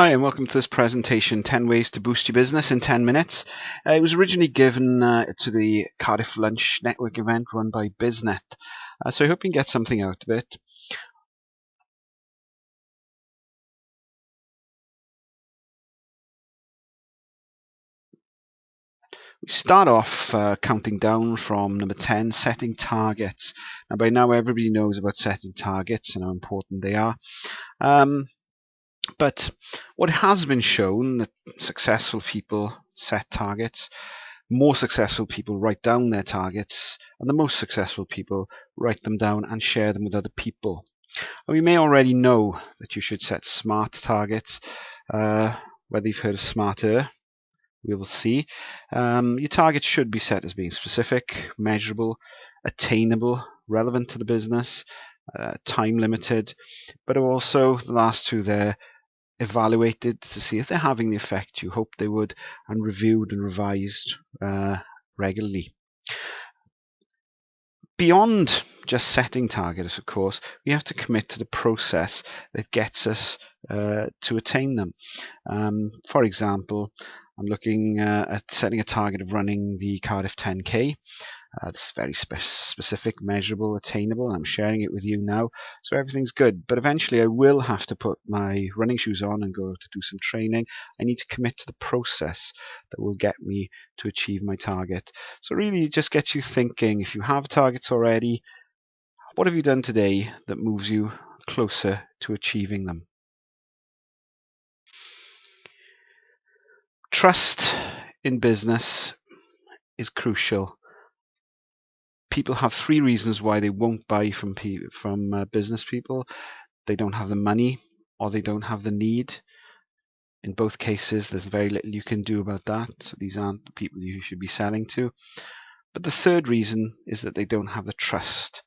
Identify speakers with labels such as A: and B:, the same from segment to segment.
A: Hi and welcome to this presentation, 10 Ways to Boost Your Business in 10 Minutes. It was originally given to the Cardiff Lunch network event run by BizNet. So I hope you can get something out of it. We start off counting down from number 10, setting targets. Now by now everybody knows about setting targets and how important they are. But what has been shown that successful people set targets, more successful people write down their targets, and the most successful people write them down and share them with other people. And we may already know that you should set SMART targets, whether you've heard of SMARTer, we will see. Your targets should be set as being specific, measurable, attainable, relevant to the business, time limited, but also the last two there, evaluated to see if they're having the effect you hope they would, and reviewed and revised regularly. Beyond just setting targets, of course, we have to commit to the process that gets us to attain them. For example, I'm looking at setting a target of running the Cardiff 10K. It's very specific, measurable, attainable, and I'm sharing it with you now, so everything's good. But eventually I will have to put my running shoes on and go to do some training. I need to commit to the process that will get me to achieve my target. So really it just gets you thinking, if you have targets already, what have you done today that moves you closer to achieving them? Trust in business is crucial. People have three reasons why they won't buy from business people. They don't have the money, or they don't have the need. In both cases, there's very little you can do about that. So these aren't the people you should be selling to. But the third reason is that they don't have the trust.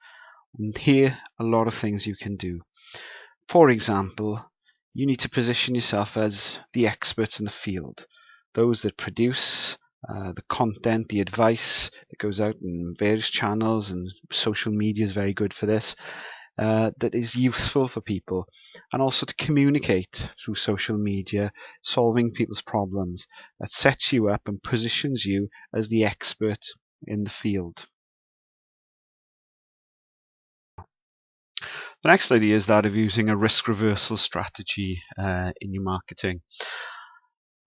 A: And here, a lot of things you can do. For example, you need to position yourself as the experts in the field, those that produce the content, the advice that goes out in various channels, and social media is very good for this, that is useful for people, and also to communicate through social media, solving people's problems. That sets you up and positions you as the expert in the field. The next idea is that of using a risk reversal strategy in your marketing.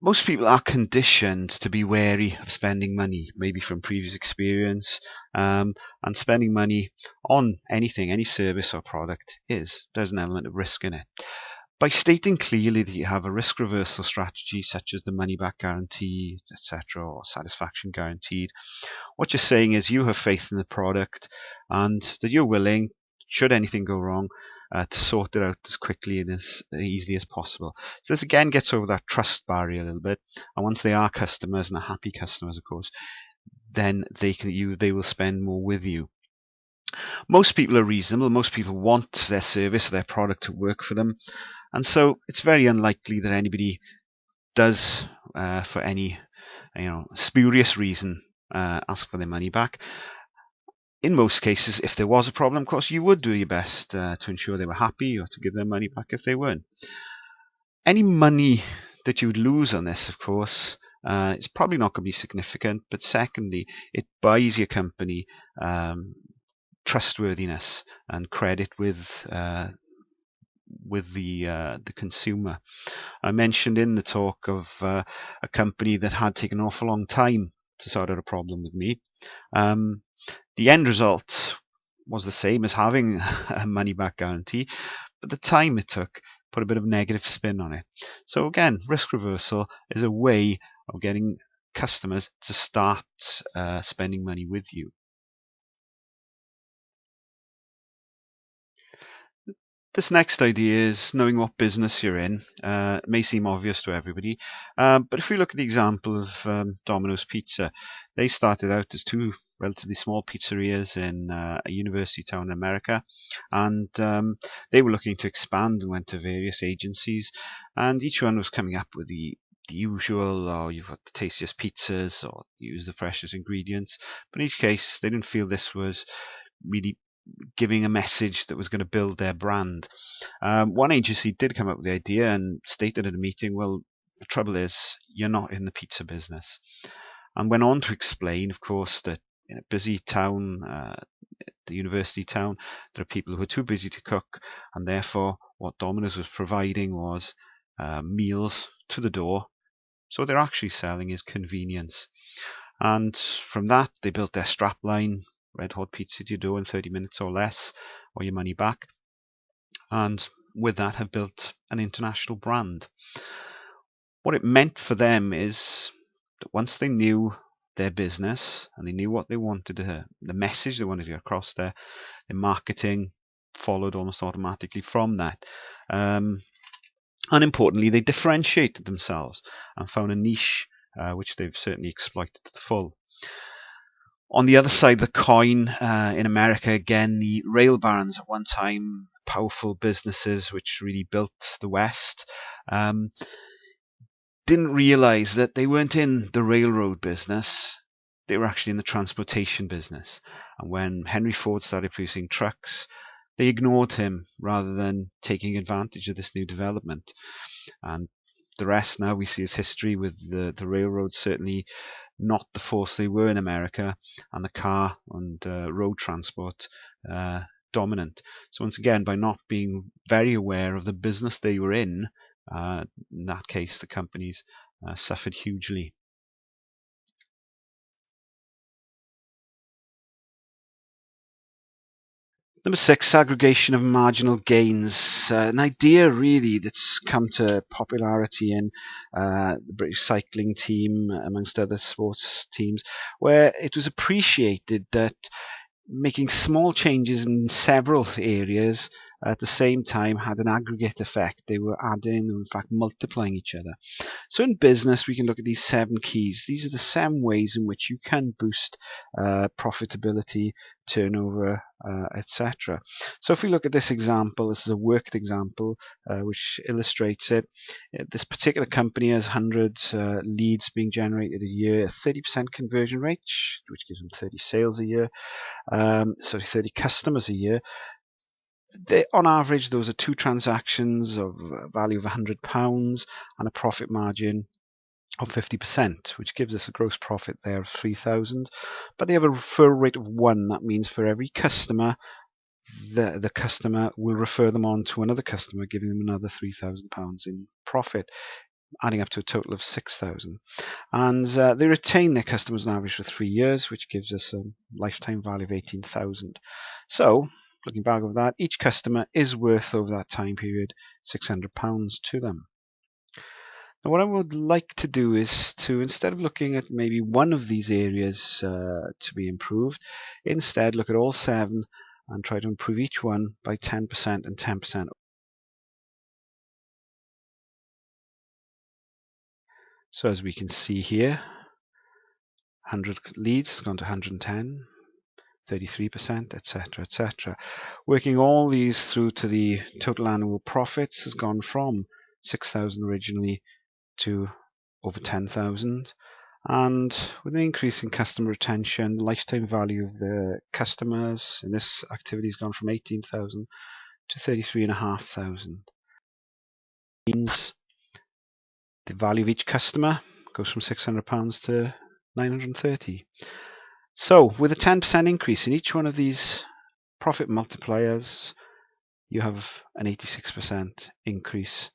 A: Most people are conditioned to be wary of spending money, maybe from previous experience, and spending money on anything, any service or product there's an element of risk in it. By stating clearly that you have a risk reversal strategy, such as the money back guarantee, etc., or satisfaction guaranteed, what you're saying is you have faith in the product and that you're willing, should anything go wrong, to sort it out as quickly and as easily as possible. So this again gets over that trust barrier a little bit, and once they are customers, and are happy customers of course, then they will spend more with you. Most people are reasonable. Most people want their service or their product to work for them, and so it's very unlikely that anybody does, for any spurious reason, ask for their money back. In most cases, if there was a problem, of course, you would do your best to ensure they were happy, or to give their money back if they weren't. Any money that you would lose on this, of course, is probably not going to be significant, but secondly, it buys your company trustworthiness and credit with the consumer. I mentioned in the talk of a company that had taken an awful long time to sort out a problem with me. The end result was the same as having a money back guarantee, but the time it took put a bit of negative spin on it. So again, risk reversal is a way of getting customers to start spending money with you. This next idea is knowing what business you're in. It may seem obvious to everybody, but if we look at the example of Domino's Pizza, they started out as two relatively small pizzerias in a university town in America, and they were looking to expand and went to various agencies, and each one was coming up with the usual, or you've got the tastiest pizzas, or use the freshest ingredients, but in each case they didn't feel this was really giving a message that was going to build their brand. One agency did come up with the idea and stated at a meeting, well, the trouble is you're not in the pizza business. And went on to explain, of course, that in a busy town, the university town, there are people who are too busy to cook, and therefore what Domino's was providing was meals to the door. So what they're actually selling is convenience. And from that, they built their strapline, red hot pizza to your door in 30 minutes or less, or your money back. And with that, have built an international brand. What it meant for them is that once they knew their business and they knew what they wanted to, the message they wanted to get across there, their marketing followed almost automatically from that. And importantly, they differentiated themselves and found a niche which they've certainly exploited to the full. On the other side of the coin, in America, again, the rail barons at one time, powerful businesses which really built the West, didn't realize that they weren't in the railroad business. They were actually in the transportation business. And when Henry Ford started producing trucks, they ignored him rather than taking advantage of this new development. And the rest now we see as history, with the railroads certainly not the force they were in America, and the car and road transport dominant. So once again, by not being very aware of the business they were in that case, the companies suffered hugely. Number 6, aggregation of marginal gains. An idea really that's come to popularity in the British cycling team, amongst other sports teams, where it was appreciated that making small changes in several areas at the same time had an aggregate effect. They were adding, in fact multiplying each other. So in business, we can look at these 7 keys. These are the 7 ways in which you can boost profitability, turnover, etc. So if we look at this example, this is a worked example which illustrates it. This particular company has 100 leads being generated a year, 30% conversion rate, which gives them 30 sales a year, 30 customers a year. On average, those are 2 transactions of a value of £100 and a profit margin of 50%, which gives us a gross profit there of 3,000. But they have a referral rate of 1. That means for every customer, the customer will refer them on to another customer, giving them another £3,000 in profit, adding up to a total of 6,000. And they retain their customers on average for 3 years, which gives us a lifetime value of 18,000. So, looking back over that, each customer is worth over that time period £600 to them. Now, what I would like to do is to, instead of looking at maybe one of these areas to be improved, instead look at all 7 and try to improve each one by 10% and 10%. So as we can see here, 100 leads has gone to 110, 33%, etc., etc. Working all these through to the total annual profits has gone from 6,000 originally to over 10,000. And with an increase in customer retention, the lifetime value of the customers in this activity has gone from 18,000 to 33,500. Means the value of each customer goes from £600 to 930. So with a 10% increase in each one of these profit multipliers, you have an 86% increase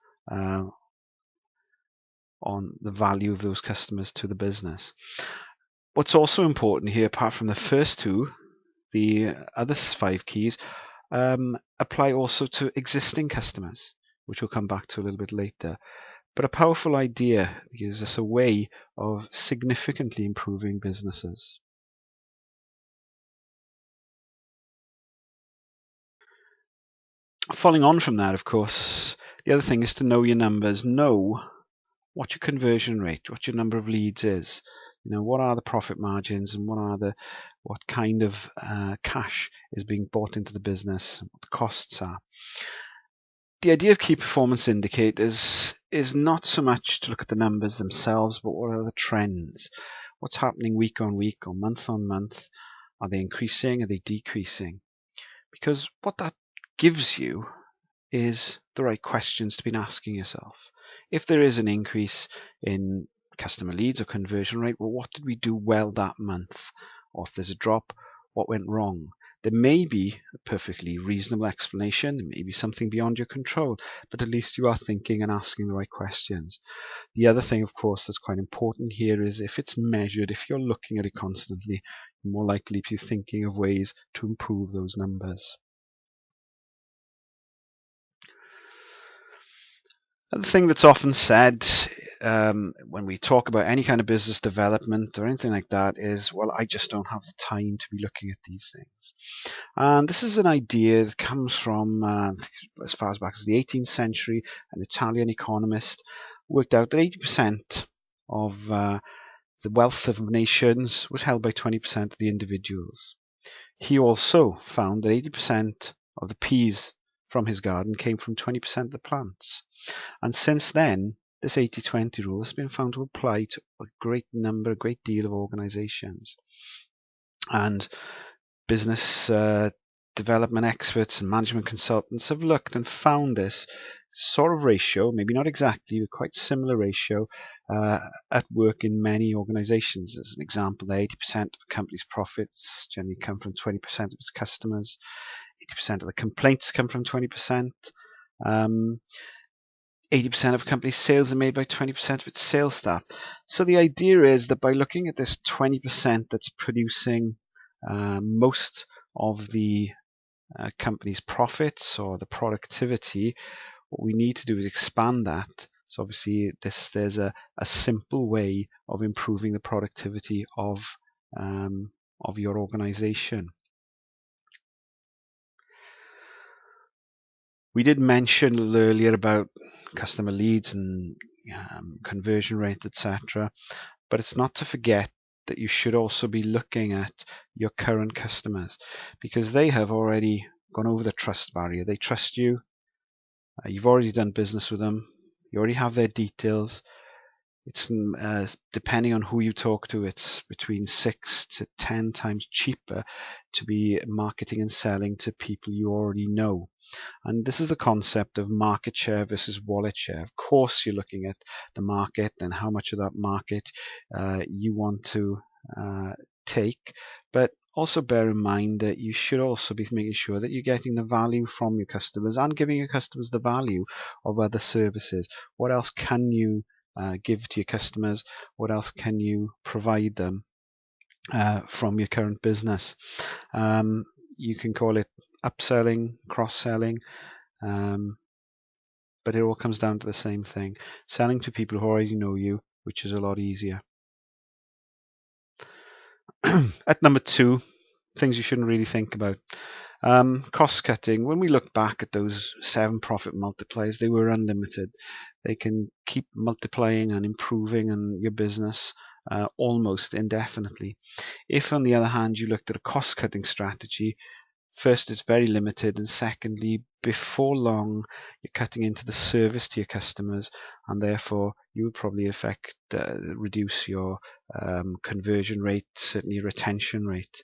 A: on the value of those customers to the business. What's also important here, apart from the first 2, the other 5 keys apply also to existing customers, which we'll come back to a little bit later. But a powerful idea gives us a way of significantly improving businesses. Following on from that, of course, the other thing is to know your numbers. Know what your conversion rate, what your number of leads is. What are the profit margins, and what kind of cash is being bought into the business, what the costs are. The idea of key performance indicators is not so much to look at the numbers themselves, but what are the trends? What's happening week on week or month on month? Are they increasing? Are they decreasing? because what that gives you is the right questions to be asking yourself. If there is an increase in customer leads or conversion rate, well, what did we do well that month? Or if there's a drop, what went wrong? There may be a perfectly reasonable explanation, there may be something beyond your control, but at least you are thinking and asking the right questions. The other thing, of course, that's quite important here is if it's measured, if you're looking at it constantly, you're more likely to be thinking of ways to improve those numbers. The thing that's often said when we talk about any kind of business development or anything like that is, well, I just don't have the time to be looking at these things. And this is an idea that comes from as far as back as the 18th century. An Italian economist worked out that 80% of the wealth of nations was held by 20% of the individuals. He also found that 80% of the peas from his garden came from 20% of the plants. And since then, this 80-20 rule has been found to apply to a great deal of organizations. And business development experts and management consultants have looked and found this sort of ratio, maybe not exactly, but quite similar ratio at work in many organizations. As an example, 80% of a company's profits generally come from 20% of its customers. 80% of the complaints come from 20%. 80% of a company's sales are made by 20% of its sales staff. So the idea is that by looking at this 20% that's producing most of the company's profits or the productivity, what we need to do is expand that. So obviously there's a simple way of improving the productivity of your organization. We did mention a little earlier about customer leads and conversion rate, etc. But it's not to forget that you should also be looking at your current customers, because they have already gone over the trust barrier. They trust you. You've already done business with them. You already have their details. It's depending on who you talk to, it's between 6 to 10 times cheaper to be marketing and selling to people you already know. And this is the concept of market share versus wallet share. Of course, you're looking at the market and how much of that market you want to take, but also bear in mind that you should also be making sure that you're getting the value from your customers and giving your customers the value of other services. What else can you give to your customers? What else can you provide them from your current business? You can call it upselling, cross-selling, but it all comes down to the same thing: selling to people who already know you, which is a lot easier. At number 2, things you shouldn't really think about. Cost cutting. When we look back at those 7 profit multipliers, they were unlimited. They can keep multiplying and improving on your business almost indefinitely. If, on the other hand, you looked at a cost cutting strategy, first, it's very limited, and secondly, before long, you're cutting into the service to your customers, and therefore you would probably reduce your conversion rate, certainly retention rate.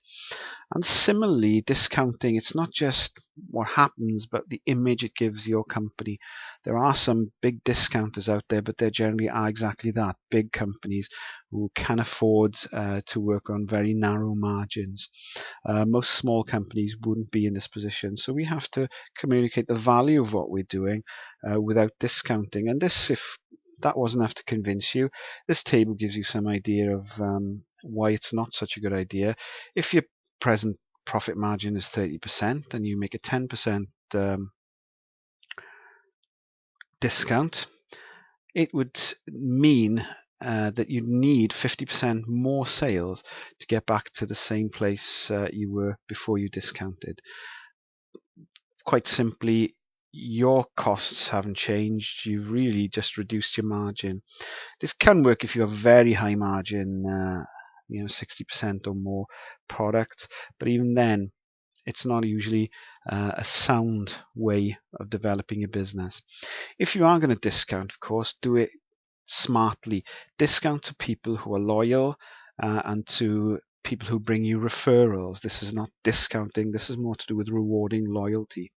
A: And similarly, discounting, it's not just what happens, but the image it gives your company. There are some big discounters out there, but they generally are exactly that: big companies who can afford to work on very narrow margins. Most small companies wouldn't be in this position, so we have to communicate the value of what we're doing without discounting. And this, if that wasn't enough to convince you, this table gives you some idea of why it's not such a good idea. If your present profit margin is 30% and you make a 10% discount, it would mean that you need 50% more sales to get back to the same place you were before you discounted. Quite simply, your costs haven't changed. You've really just reduced your margin. This can work if you have very high margin, 60% or more products, but even then, it's not usually a sound way of developing your business. If you are going to discount, of course, do it smartly. Discount to people who are loyal and to people who bring you referrals. This is not discounting. This is more to do with rewarding loyalty.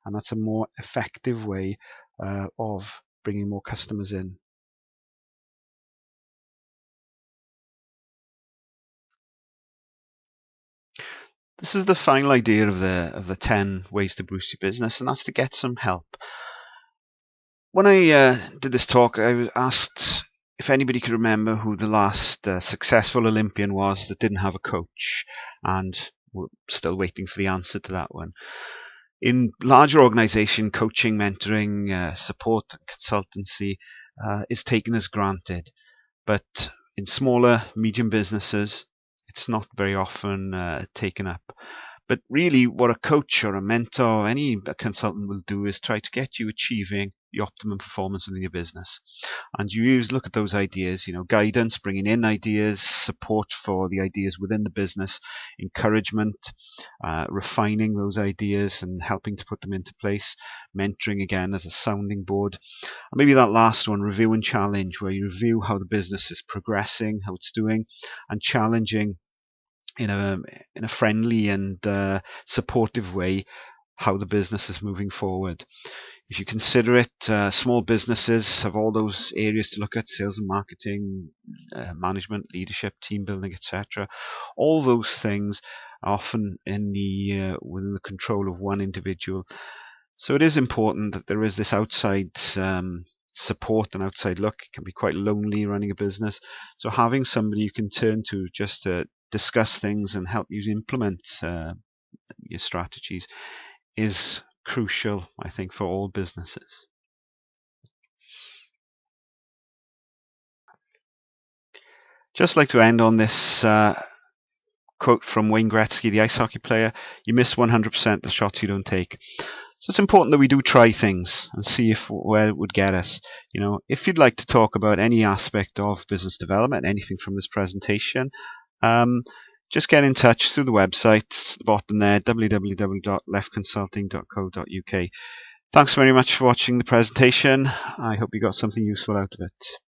A: And that's a more effective way of bringing more customers in. This is the final idea of the 10 ways to boost your business, and that's to get some help. When I did this talk, I was asked if anybody could remember who the last successful Olympian was that didn't have a coach, and we're still waiting for the answer to that one. In larger organization, coaching, mentoring, support, and consultancy is taken as granted. But in smaller, medium businesses, it's not very often taken up. But really, what a coach or a mentor or any consultant will do is try to get you achieving the optimum performance within your business. And you look at those ideas, guidance, bringing in ideas, support for the ideas within the business, encouragement, refining those ideas and helping to put them into place, mentoring again as a sounding board. And maybe that last one, review and challenge, where you review how the business is progressing, how it's doing, and challenging in a friendly and supportive way how the business is moving forward. If you consider it, small businesses have all those areas to look at: sales and marketing, management, leadership, team building, etc. All those things are often within the control of one individual. So it is important that there is this outside support and outside look. It can be quite lonely running a business. So having somebody you can turn to just to discuss things and help you implement your strategies is crucial, I think, for all businesses. Just like to end on this quote from Wayne Gretzky, the ice hockey player: "You miss 100% the shots you don't take." So it's important that we do try things and see where it would get us. If you'd like to talk about any aspect of business development, anything from this presentation, just get in touch through the website. It's at the bottom there, www.leftconsulting.co.uk. Thanks very much for watching the presentation. I hope you got something useful out of it.